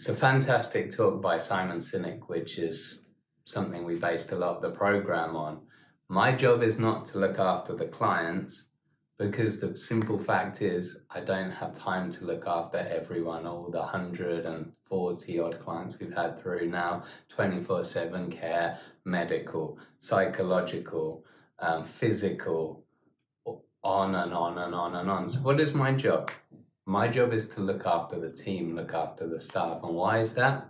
It's a fantastic talk by Simon Sinek, which is something we based a lot of the program on. My job is not to look after the clients, because the simple fact is I don't have time to look after everyone, all the 140 odd clients we've had through now, 24/7 care, medical, psychological, physical, on and on and on and on. So what is my job? My job is to look after the team, look after the staff. And why is that?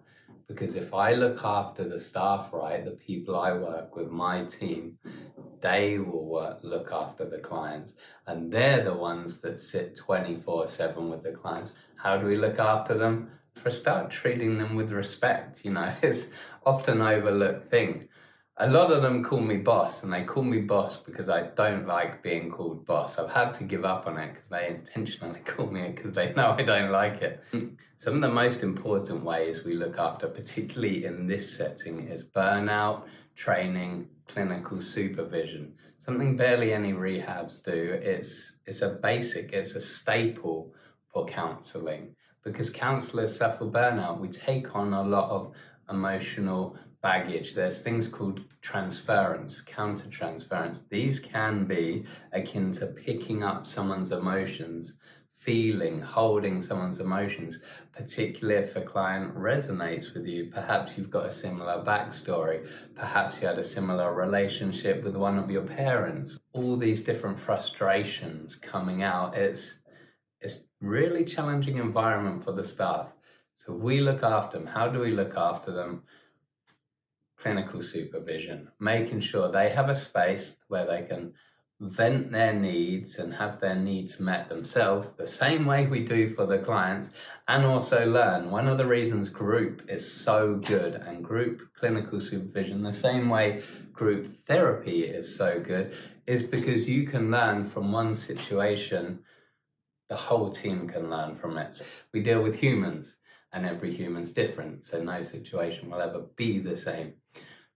Because if I look after the staff right, the people I work with, my team, they will look after the clients. And they're the ones that sit 24/7 with the clients. How do we look after them? For a start, treating them with respect. It's often overlooked thing. A lot of them call me boss, and they call me boss because I don't like being called boss. I've had to give up on it because they intentionally call me it because they know I don't like it. Some of the most important ways we look after, particularly in this setting, is burnout, training, clinical supervision. Something barely any rehabs do. It's a staple for counselling, because counsellors suffer burnout. We take on a lot of emotional baggage. There's things called transference, counter-transference. These can be akin to picking up someone's emotions, feeling, holding someone's emotions, particularly if a client resonates with you. Perhaps you've got a similar backstory. Perhaps you had a similar relationship with one of your parents. All these different frustrations coming out. It's really challenging environment for the staff. So we look after them. How do we look after them? Clinical supervision, making sure they have a space where they can vent their needs and have their needs met themselves the same way we do for the clients, and also learn. One of the reasons group is so good, and group clinical supervision, the same way group therapy is so good, is because you can learn from one situation, the whole team can learn from it. We deal with humans, and every human's different, so no situation will ever be the same.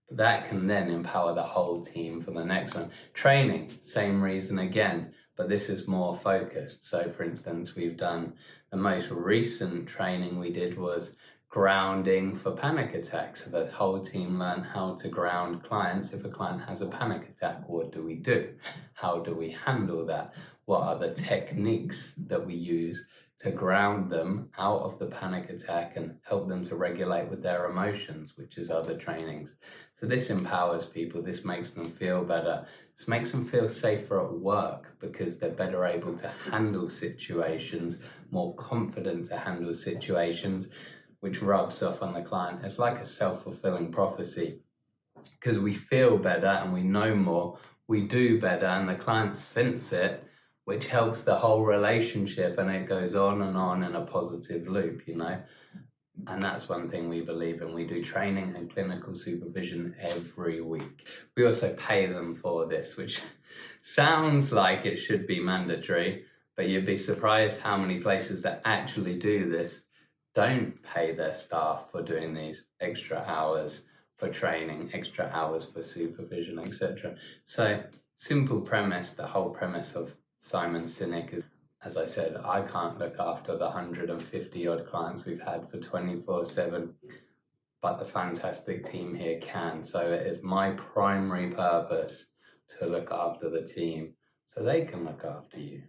But that can then empower the whole team for the next one. Training, same reason again, but this is more focused. So for instance, we've done, the most recent training we did was grounding for panic attacks. So the whole team learned how to ground clients. If a client has a panic attack, what do we do? How do we handle that? What are the techniques that we use to ground them out of the panic attack and help them to regulate with their emotions, which is other trainings. So this empowers people, this makes them feel better. This makes them feel safer at work because they're better able to handle situations, more confident to handle situations, which rubs off on the client. It's like a self-fulfilling prophecy, because we feel better and we know more, we do better, and the clients sense it, which helps the whole relationship, and it goes on in a positive loop, And that's one thing we believe in. We do training and clinical supervision every week. We also pay them for this, which sounds like it should be mandatory, but you'd be surprised how many places that actually do this don't pay their staff for doing these extra hours for training, extra hours for supervision, etc. So simple premise, the whole premise of Simon Sinek is, as I said, I can't look after the 150 odd clients we've had for 24/7, but the fantastic team here can. So it is my primary purpose to look after the team so they can look after you.